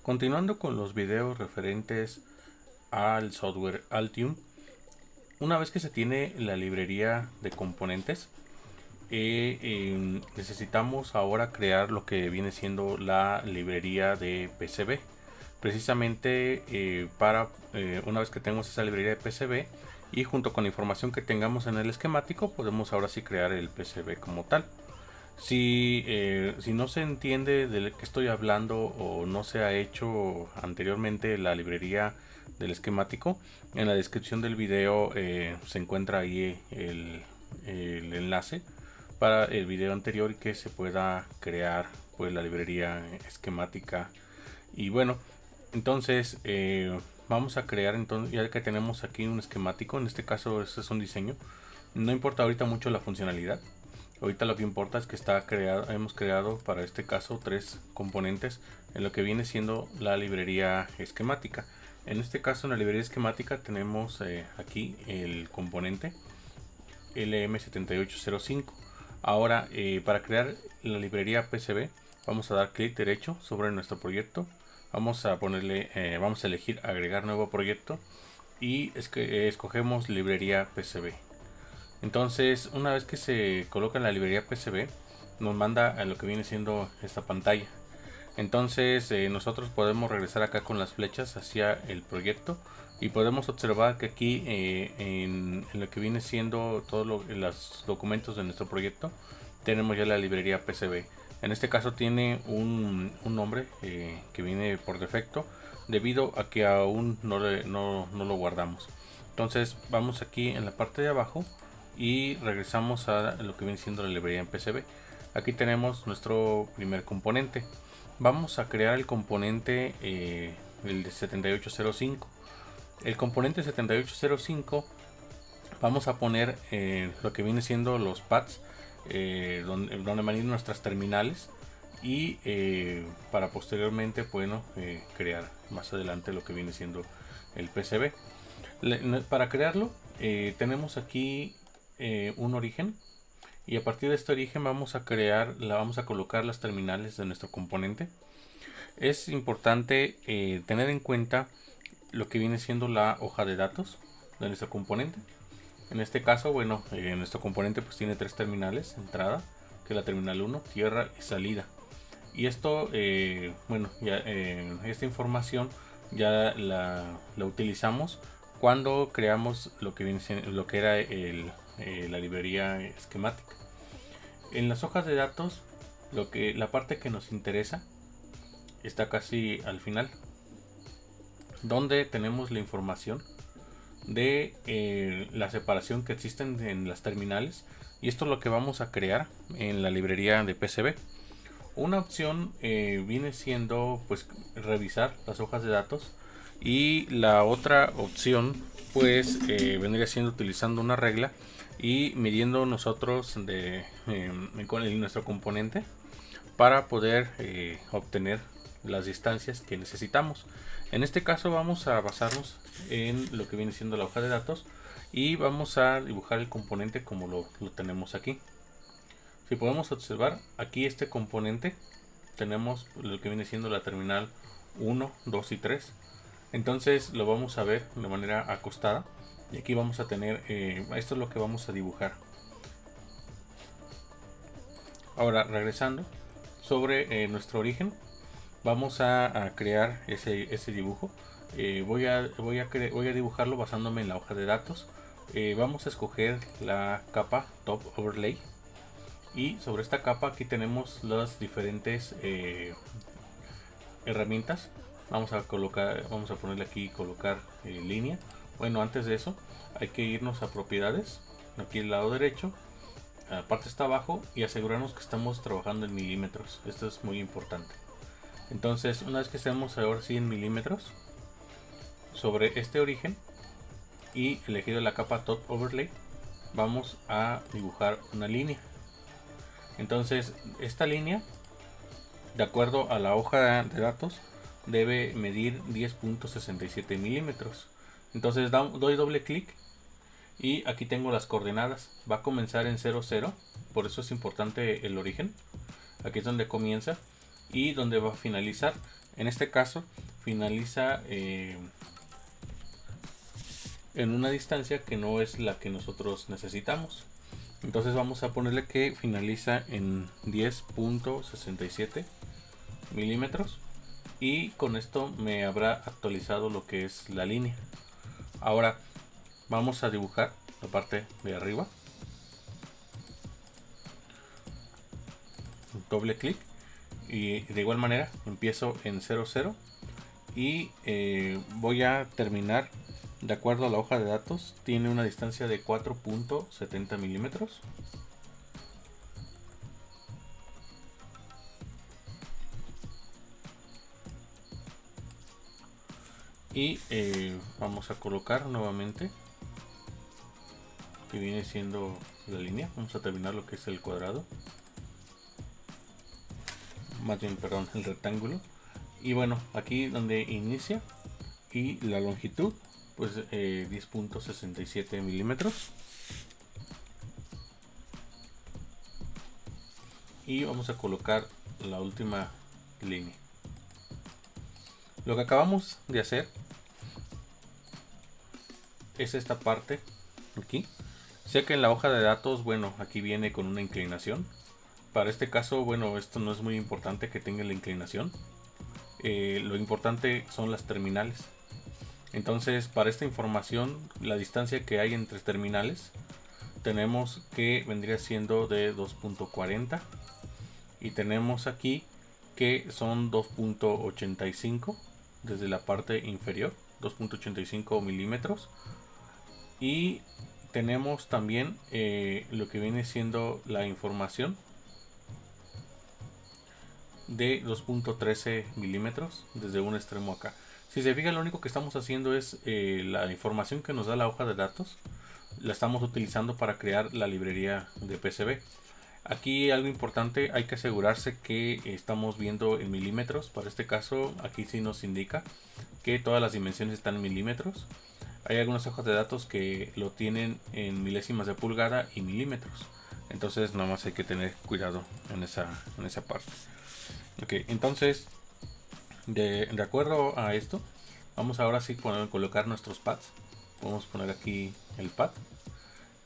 Continuando con los videos referentes al software Altium, una vez que se tiene la librería de componentes, necesitamos ahora crear lo que viene siendo la librería de PCB. Precisamente para una vez que tengamos esa librería de PCB y junto con la información que tengamos en el esquemático, podemos ahora sí crear el PCB como tal. Si no se entiende de qué estoy hablando o no se ha hecho anteriormente la librería del esquemático, en la descripción del video se encuentra ahí el enlace para el video anterior y que se pueda crear pues la librería esquemática. Y bueno, entonces vamos a crear, entonces ya que tenemos aquí un esquemático, en este caso este es un diseño, no importa ahorita mucho la funcionalidad. Ahorita lo que importa es que hemos creado para este caso 3 componentes en lo que viene siendo la librería esquemática. En este caso, en la librería esquemática tenemos aquí el componente LM7805. Ahora, para crear la librería PCB, vamos a dar clic derecho sobre nuestro proyecto. Vamos a elegir agregar nuevo proyecto y escogemos librería PCB. Entonces, una vez que se coloca en la librería PCB, nos manda a lo que viene siendo esta pantalla. Entonces, nosotros podemos regresar acá con las flechas hacia el proyecto y podemos observar que aquí en lo que viene siendo todos los documentos de nuestro proyecto, tenemos ya la librería PCB. En este caso tiene un nombre que viene por defecto debido a que aún no lo guardamos. Entonces, vamos aquí en la parte de abajo y regresamos a lo que viene siendo la librería en PCB. Aquí tenemos nuestro primer componente. Vamos a crear el componente el de 7805. El componente 7805 vamos a poner lo que viene siendo los pads donde van a ir nuestras terminales y para posteriormente crear más adelante lo que viene siendo el PCB. Para crearlo tenemos aquí un origen y a partir de este origen vamos a colocar las terminales de nuestro componente. Es importante tener en cuenta lo que viene siendo la hoja de datos de nuestro componente. En este caso, bueno, nuestro componente pues tiene 3 terminales: entrada, que es la terminal 1, tierra y salida. Y esto, esta información ya la utilizamos cuando creamos lo que era la librería esquemática. En las hojas de datos, la parte que nos interesa está casi al final, donde tenemos la información de la separación que existen en las terminales, y esto es lo que vamos a crear en la librería de PCB. Una opción viene siendo pues revisar las hojas de datos, y la otra opción pues vendría siendo utilizando una regla y midiendo nosotros con nuestro componente para poder obtener las distancias que necesitamos. En este caso vamos a basarnos en lo que viene siendo la hoja de datos y vamos a dibujar el componente como lo tenemos aquí. Si podemos observar aquí, este componente tenemos lo que viene siendo la terminal 1, 2 y 3. Entonces lo vamos a ver de manera acostada y aquí vamos a tener esto es lo que vamos a dibujar. Ahora, regresando sobre nuestro origen, vamos a crear ese dibujo. Voy a dibujarlo basándome en la hoja de datos. Vamos a escoger la capa Top Overlay, y sobre esta capa aquí tenemos las diferentes herramientas. Vamos a ponerle aquí colocar línea. Bueno, antes de eso hay que irnos a propiedades, aquí al lado derecho, la parte está abajo, y asegurarnos que estamos trabajando en milímetros. Esto es muy importante. Entonces, una vez que estemos ahora sí en milímetros sobre este origen y elegido la capa Top Overlay, vamos a dibujar una línea. Entonces, esta línea, de acuerdo a la hoja de datos, debe medir 10.67 milímetros. Entonces doy doble clic y aquí tengo las coordenadas. Va a comenzar en 0, 0, por eso es importante el origen. Aquí es donde comienza y donde va a finalizar. En este caso finaliza en una distancia que no es la que nosotros necesitamos. Entonces vamos a ponerle que finaliza en 10.67 milímetros, y con esto me habrá actualizado lo que es la línea. Ahora vamos a dibujar la parte de arriba. Doble clic y de igual manera empiezo en 00 y voy a terminar de acuerdo a la hoja de datos. Tiene una distancia de 4.70 milímetros. Y vamos a colocar nuevamente que viene siendo la línea. Vamos a terminar lo que es el cuadrado, más bien, perdón, el rectángulo. Y bueno, aquí donde inicia y la longitud, pues 10.67 milímetros. Y vamos a colocar la última línea. Lo que acabamos de hacer es esta parte aquí. Sé que en la hoja de datos, bueno, aquí viene con una inclinación. Para este caso, bueno, esto no es muy importante que tenga la inclinación. Lo importante son las terminales. Entonces, para esta información, la distancia que hay entre terminales, tenemos que vendría siendo de 2.40. Y tenemos aquí que son 2.85 desde la parte inferior, 2.85 milímetros. Y tenemos también lo que viene siendo la información de 2.13 milímetros desde un extremo acá. Si se fijan, lo único que estamos haciendo es la información que nos da la hoja de datos, la estamos utilizando para crear la librería de PCB. Aquí algo importante, hay que asegurarse que estamos viendo en milímetros. Para este caso, aquí sí nos indica que todas las dimensiones están en milímetros. Hay algunas hojas de datos que lo tienen en milésimas de pulgada y milímetros. Entonces nada más hay que tener cuidado en esa parte. Ok, entonces de acuerdo a esto, vamos ahora sí a colocar nuestros pads. Podemos poner aquí el pad.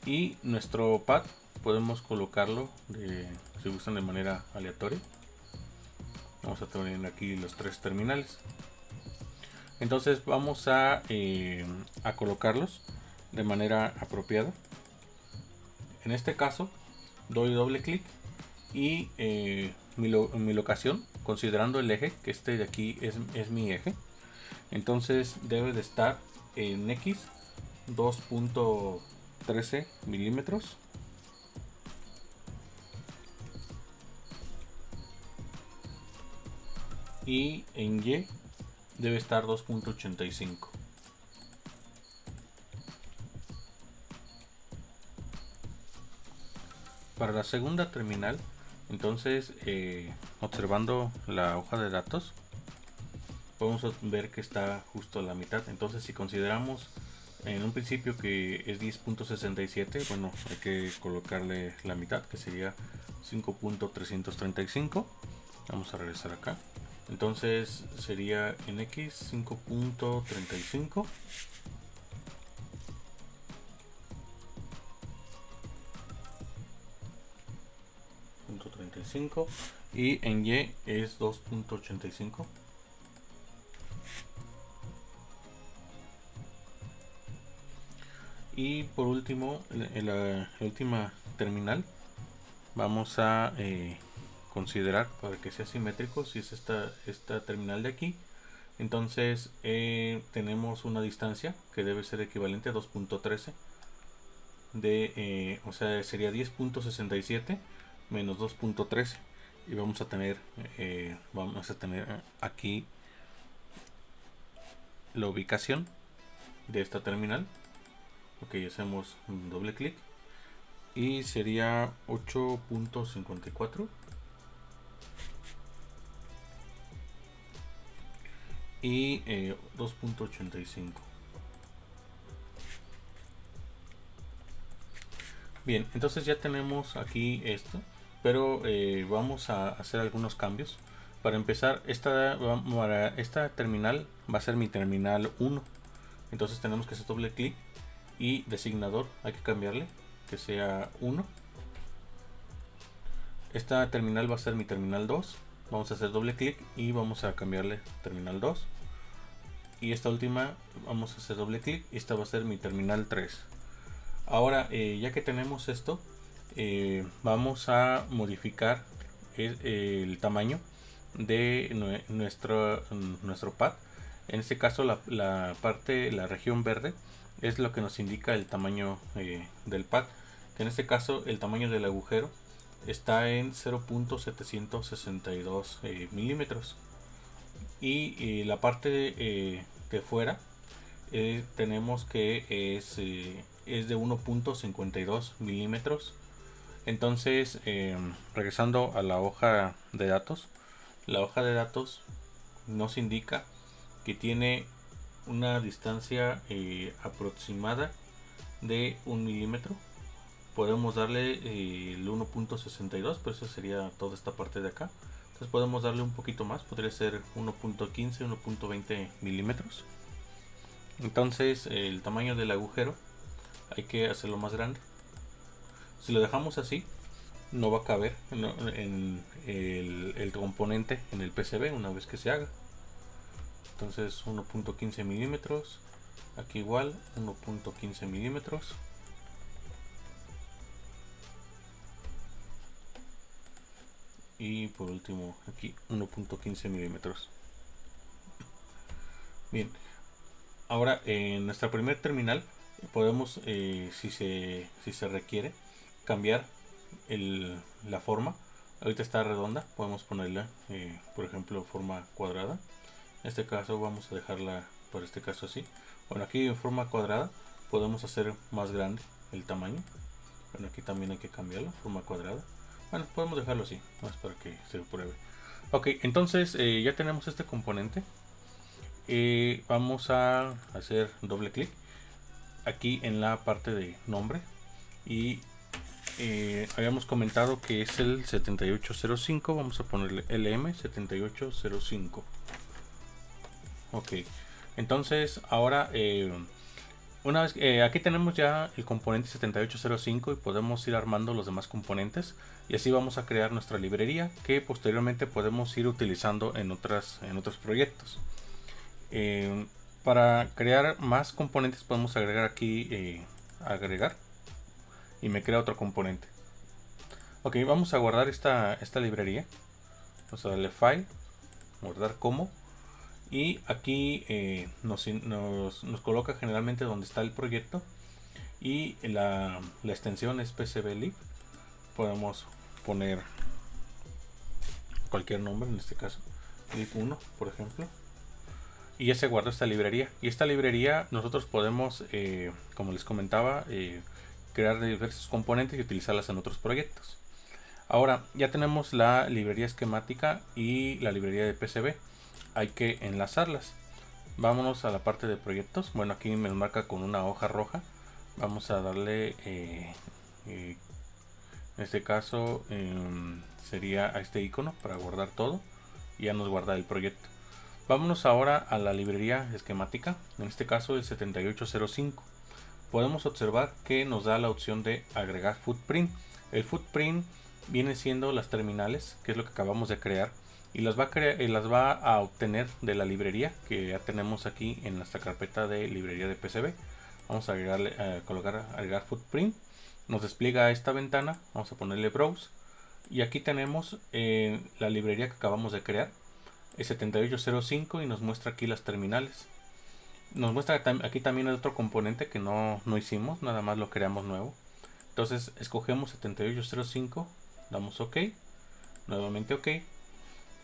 Y nuestro pad podemos colocarlo si gustan de manera aleatoria. Vamos a tener aquí los tres terminales. Entonces vamos a colocarlos de manera apropiada. En este caso doy doble clic y mi locación, considerando el eje, que este de aquí es mi eje, entonces debe de estar en X 2.13 milímetros. Y en Y debe estar 2.85. Para la segunda terminal, entonces observando la hoja de datos, podemos ver que está justo a la mitad. Entonces si consideramos en un principio que es 10.67, bueno, hay que colocarle la mitad, que sería 5.335. Vamos a regresar acá. Entonces sería en X 5.35. Y en Y es 2.85. Y por último, en la última terminal, vamos a considerar, para que sea simétrico, si es esta terminal de aquí. Entonces tenemos una distancia que debe ser equivalente a 2.13 o sea, sería 10.67 menos 2.13, y vamos a tener aquí la ubicación de esta terminal. Ok, hacemos un doble clic y sería 8.54 y 2.85. Bien, entonces ya tenemos aquí esto, pero vamos a hacer algunos cambios. Para empezar, esta terminal va a ser mi terminal 1. Entonces tenemos que hacer doble clic y designador, hay que cambiarle que sea 1. Esta terminal va a ser mi terminal 2. Vamos a hacer doble clic y vamos a cambiarle terminal 2. Y esta última vamos a hacer doble clic y esta va a ser mi terminal 3. Ahora, ya que tenemos esto, vamos a modificar el tamaño de nuestro pad. En este caso la región verde es lo que nos indica el tamaño del pad. En este caso el tamaño del agujero está en 0.762 milímetros. Y la parte de fuera tenemos que es de 1.52 milímetros. Entonces, regresando a la hoja de datos, la hoja de datos nos indica que tiene una distancia aproximada de 1 milímetro. Podemos darle el 1.62, pero eso sería toda esta parte de acá. Entonces podemos darle un poquito más, podría ser 1.15, 1.20 milímetros. Entonces el tamaño del agujero hay que hacerlo más grande. Si lo dejamos así, no va a caber en el componente en el PCB una vez que se haga. Entonces 1.15 milímetros, aquí igual 1.15 milímetros. Y por último aquí 1.15 milímetros. Bien, ahora en nuestra primer terminal podemos, si se requiere, cambiar la forma. Ahorita está redonda, podemos ponerla por ejemplo forma cuadrada. En este caso vamos a dejarla por este caso así. Bueno, aquí en forma cuadrada podemos hacer más grande el tamaño. Bueno, aquí también hay que cambiarlo, forma cuadrada. Bueno, podemos dejarlo así, más para que se pruebe. Ok, entonces ya tenemos este componente. Vamos a hacer doble clic aquí en la parte de nombre. Y habíamos comentado que es el 7805. Vamos a ponerle LM7805. Ok, entonces ahora una vez aquí tenemos ya el componente 7805 y podemos ir armando los demás componentes, y así vamos a crear nuestra librería que posteriormente podemos ir utilizando en otros proyectos. Para crear más componentes podemos agregar aquí agregar y me crea otro componente. Ok, vamos a guardar esta librería. Vamos a darle file, guardar como. Y aquí nos coloca generalmente donde está el proyecto, y la extensión es PCBlib. Podemos poner cualquier nombre, en este caso lib1 por ejemplo, y ya se guardó esta librería. Y esta librería nosotros podemos, como les comentaba, crear diversos componentes y utilizarlas en otros proyectos. Ahora ya tenemos la librería esquemática y la librería de PCB. Hay que enlazarlas. Vámonos a la parte de proyectos. Bueno, aquí me marca con una hoja roja. Vamos a darle en este caso sería a este icono para guardar todo, y ya nos guarda el proyecto. Vámonos ahora a la librería esquemática, en este caso el 7805. Podemos observar que nos da la opción de agregar footprint. El footprint viene siendo las terminales, que es lo que acabamos de crear, y las va a obtener de la librería que ya tenemos aquí en nuestra carpeta de librería de PCB. Vamos a agregar footprint. Nos despliega esta ventana. Vamos a ponerle browse, y aquí tenemos la librería que acabamos de crear, el 7805, y nos muestra aquí las terminales. Nos muestra aquí también el otro componente que no hicimos, nada más lo creamos nuevo. Entonces escogemos 7805, damos OK, nuevamente OK,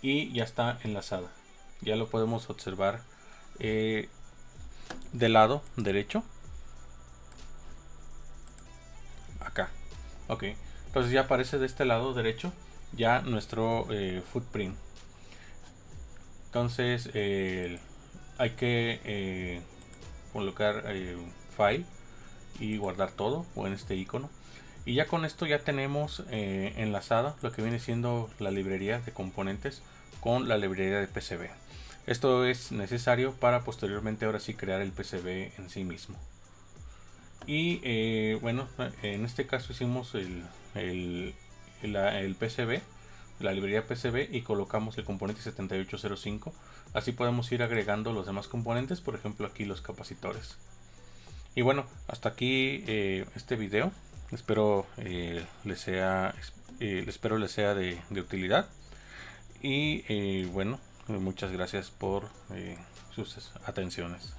y ya está enlazada. Ya lo podemos observar del lado derecho. Acá. Ok. Entonces ya aparece de este lado derecho ya nuestro footprint. Entonces hay que colocar file y guardar todo, o en este icono. Y ya con esto ya tenemos enlazada lo que viene siendo la librería de componentes con la librería de PCB. Esto es necesario para posteriormente ahora sí crear el PCB en sí mismo. Y bueno, en este caso hicimos el PCB, la librería PCB, y colocamos el componente 7805. Así podemos ir agregando los demás componentes, por ejemplo aquí los capacitores. Y bueno, hasta aquí este video. Espero les sea de utilidad. Y bueno, muchas gracias por sus atenciones.